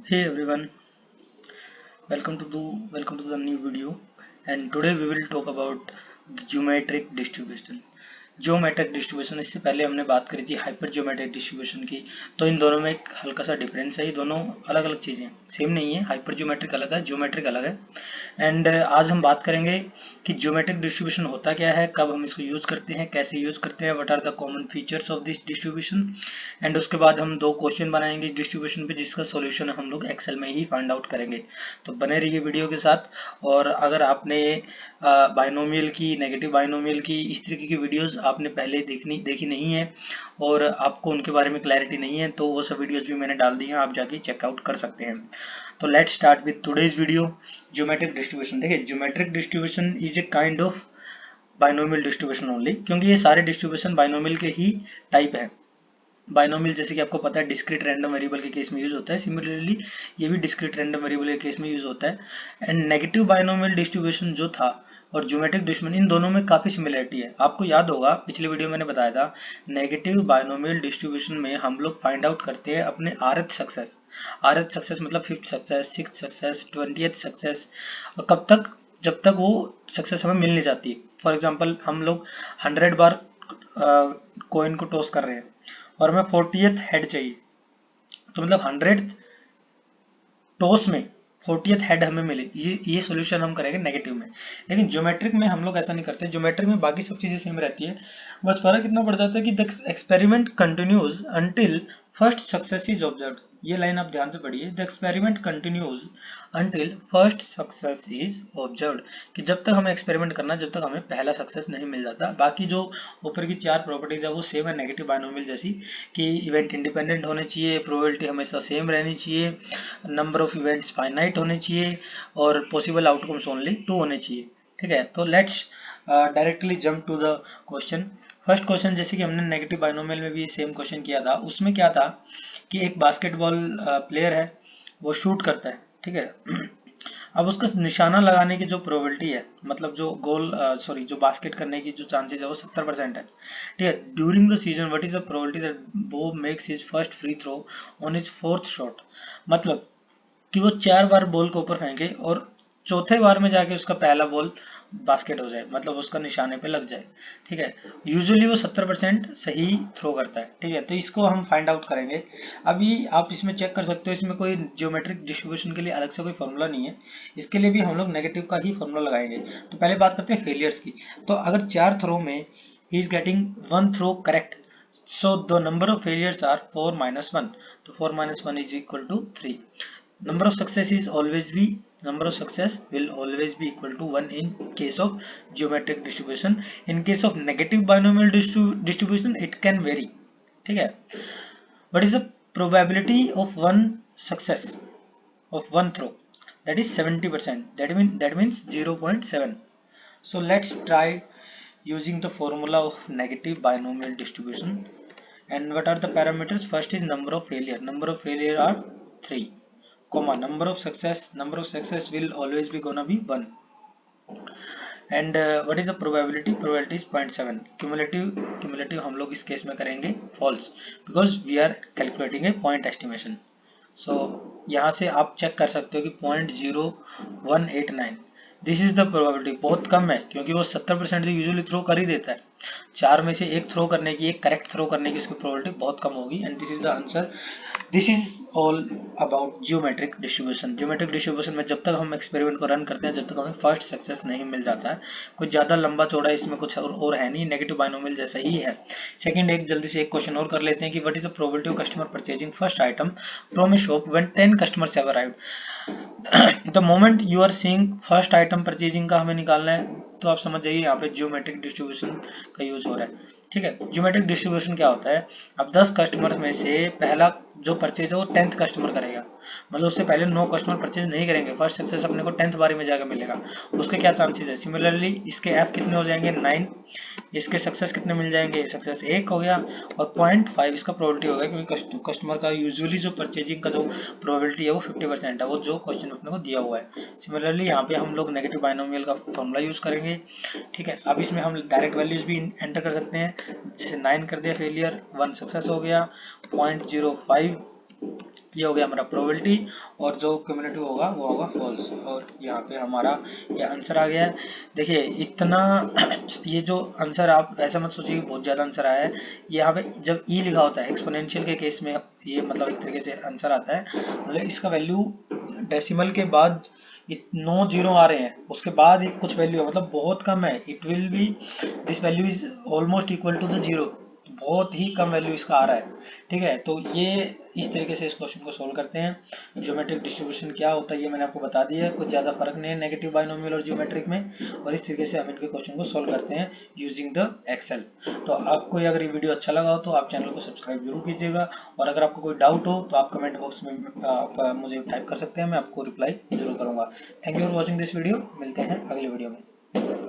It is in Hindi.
Hey everyone, welcome to the new video, and today we will talk about the geometric distribution. Geometric distribution, इससे पहले हमने बात करी थी हाइपर ज्योमेट्रिक डिस्ट्रीब्यूशन की। तो इन दोनों में एक हल्का सा डिफरेंस है, ये दोनों अलग अलग चीज़ें हैं, सेम नहीं है। हाइपर ज्योमेट्रिक अलग है, ज्योमेट्रिक अलग है। एंड आज हम बात करेंगे कि ज्योमेट्रिक डिस्ट्रीब्यूशन होता क्या है, कब हम इसको यूज़ करते हैं, कैसे यूज़ करते हैं, what are the common features of this distribution. And उसके बाद हम दो क्वेश्चन बनाएंगे डिस्ट्रीब्यूशन पे, जिसका सॉल्यूशन हम लोग एक्सेल में ही फाइंड आउट करेंगे। तो बने रहिए वीडियो के साथ। और अगर आपने बाइनोमियल की, नेगेटिव बाइनोमियल की, इस तरीके की वीडियोस आपने पहले देखी नहीं है और आपको उनके बारे में क्लैरिटी नहीं है, तो वो सब वीडियोस भी मैंने डाल दी हैं, आप जाके चेकआउट कर सकते हैं। तो let's start with today's video. Geometric distribution, देखिए geometric distribution is a kind of binomial distribution only, क्योंकि ये सारे डिस्ट्रीब्यूशन बाइनोमियल के ही टाइप है। बाइनोमियल जैसे कि आपको पता है डिस्क्रीट रैंडम वेरिएबल के केस में यूज होता है, सिमिलरली ये भी डिस्क्रीट रैंडम वेरिएबल के केस में यूज होता है। एंड नेगेटिव बाइनोमियल डिस्ट्रीब्यूशन जो था और ज्योमेट्रिक डिस्ट्रीब्यूशन, इन दोनों में काफी सिमिलरिटी है। आपको याद होगा पिछले वीडियो में मैंने बताया था, नेगेटिव बाइनोमियल डिस्ट्रीब्यूशन में हम लोग फाइंड आउट करते हैं अपने rth सक्सेस। rth सक्सेस मतलब 5th success, 6th success, 20th success. और कब तक? जब तक वो सक्सेस हमें मिल नहीं जाती। फॉर एग्जाम्पल हम लोग 100 बार कोइन को टॉस कर रहे हैं और हमें 40th हेड चाहिए, तो मतलब 100th टॉस में 40th हेड हमें मिले, ये सॉल्यूशन हम करेंगे नेगेटिव में। लेकिन ज्योमेट्रिक में हम लोग ऐसा नहीं करते। ज्योमेट्रिक में बाकी सब चीजें सेम रहती है, बस फर्क इतना पड़ जाता है कि the experiment continues until first success is observed. ये लाइन आप ध्यान से पढ़िए, the experiment continues until first success is observed, कि जब तक हमें एक्सपेरिमेंट करना, जब तक हमें पहला सक्सेस नहीं मिल जाता। बाकी जो ऊपर की चार प्रॉपर्टीज है वो सेम है नेगेटिव बाइनोमियल जैसी, कि इवेंट इंडिपेंडेंट होने चाहिए, प्रोबेबिलिटी हमेशा सेम रहनी चाहिए, नंबर ऑफ इवेंट्स फाइनाइट होने चाहिए और पॉसिबल आउटकम्स ओनली 2 होने चाहिए। ठीक है, तो let's directly jump to the question. First question, जैसे कि हमने नेगेटिव बाइनोमियल में भी सेम क्वेश्चन किया था, उसमें क्या था कि एक बास्केटबॉल प्लेयर है, वो शूट करता है। ठीक है अब उसका निशाना लगाने की जो प्रोबेबिलिटी है, मतलब जो गोल सॉरी जो बास्केट करने की जो चांसेस है वो 70% है। ठीक है, during the season what is the probability that Bo makes his first free throw on his fourth shot. मतलब कि वो 4 बार बॉल को ऊपर फेंके और चौथे बार में जाके उसका पहला बॉल बास्केट हो जाए, मतलब उसका निशाने पे लग जाए। ठीक है, यूजुअली वो 70% सही थ्रो करता है। ठीक है, तो इसको हम फाइंड आउट करेंगे। अभी आप इसमें चेक कर सकते हो, इसमें कोई जियोमेट्रिक डिस्ट्रीब्यूशन के लिए अलग से कोई फॉर्मूला नहीं है, इसके लिए भी हम लोग नेगेटिव का ही फॉर्मूला लगाएंगे। तो पहले बात करते हैं फेलियर्स की। तो अगर 4 थ्रो में ही is getting 1 throw correct, so the number of failures are 4 minus 1, तो 4 minus 1 is equal to 3. Number of success is always be, number of success will always be equal to 1 in case of geometric distribution. In case of negative binomial distribution it can vary. ठीक है, what is the probability of one success of one throw? That is 70%, that means 0.7. So let's try using the formula of negative binomial distribution. And what are the parameters? First is number of failure. Number of failure are 3, comma number of success will always be gonna be 1. And what is the probability? Probability is 0.7. Cumulative हम लोग इस केस में करेंगे false, because we are calculating a point estimation. So यहाँ से आप चेक कर सकते हो कि 0.0189, दिस इज द प्रोबेबिलिटी। बहुत कम है, क्योंकि वो 70% तो यूजुअली थ्रो कर ही देता है। 4 में से एक थ्रो करने की, एक करेक्ट थ्रो करने की इसकी प्रोबेबिलिटी बहुत कम होगी। And this is the answer. This is all about geometric distribution. Geometric distribution में जब तक हम एक्सपेरिमेंट को रन करते हैं, जब तक हमें फर्स्ट सक्सेस नहीं मिल जाता है। कुछ ज़्यादा लंबा चौड़ा इसमें कुछ और है नहीं, नेगेटिव बाइनोमियल जैसा ही है। सेकंड, एक जल्दी से एक क्वेश्चन और कर लेते हैं कि what is the probability of customer purchasing first item from a shop when 10 customers have arrived. The moment you are seeing first item purchasing का हमें निकालना है, तो आप समझ जाइए यहाँ पे जियोमेट्रिक डिस्ट्रीब्यूशन का यूज हो रहा है। ठीक है, जियोमेट्रिक डिस्ट्रीब्यूशन क्या होता है? अब 10 कस्टमर में से पहला जो परचेज है वो 10th कस्टमर करेगा, मतलब उससे पहले 9 कस्टमर परचेज नहीं करेंगे। फर्स्ट सक्सेस अपने को 10th बारी में जाकर मिलेगा, उसके क्या चांसेस है? सिमिलरली इसके एफ कितने हो जाएंगे? 9। इसके सक्सेस कितने मिल जाएंगे? सक्सेस 1 हो गया, और 0.5 इसका प्रोबेबिलिटी होगा, क्योंकि कस्टमर का यूजुअली जो परचेजिंग का जो प्रोबेबिलिटी है वो 50% है, वो जो क्वेश्चन अपने को दिया हुआ है। सिमिलरली यहाँ पे हम लोग नेगेटिव बाइनोमियल का फॉर्मूला यूज करेंगे। ठीक है, अब इसमें हम डायरेक्ट वैल्यूज भी एंटर कर सकते हैं। जैसे 9 कर दिया फेलियर, 1 सक्सेस हो गया, 0.05 ये हो गया हमारा प्रोबेबिलिटी, और जो क्यूमुलेटिव होगा वो होगा फॉल्स। और यहाँ पे हमारा ये आंसर आ गया है। देखिए इतना ये जो आंसर, आप ऐसा मत सोचिए कि बहुत ज़्यादा आंसर आया है। यहाँ पे जब ई लिखा होता है एक्सपोनेंशियल के केस में, ये मतलब एक तरीके से आंसर आता है, मतलब इसका वैल्यू डेसिमल के बाद 9 जीरो आ रहे हैं, उसके बाद एक कुछ वैल्यू है, मतलब बहुत कम है। It will be, this value is almost equal to the zero, बहुत ही कम वैल्यू इसका आ रहा है। ठीक है, तो ये इस तरीके से इस क्वेश्चन को सोल्व करते हैं। ज्योमेट्रिक डिस्ट्रीब्यूशन क्या होता है ये मैंने आपको बता दिया है, कुछ ज़्यादा फर्क नहीं है नेगेटिव बाइनोमियल और ज्योमेट्रिक में। और इस तरीके से हम इनके क्वेश्चन को सोल्व करते हैं यूजिंग द एक्सेल। तो आपको अगर ये वीडियो अच्छा लगा हो तो आप चैनल को सब्सक्राइब जरूर कीजिएगा, और अगर आपको कोई डाउट हो तो आप कमेंट बॉक्स में आप मुझे टाइप कर सकते हैं, मैं आपको रिप्लाई जरूर करूंगा। Thank you for watching this video, मिलते हैं अगले वीडियो में।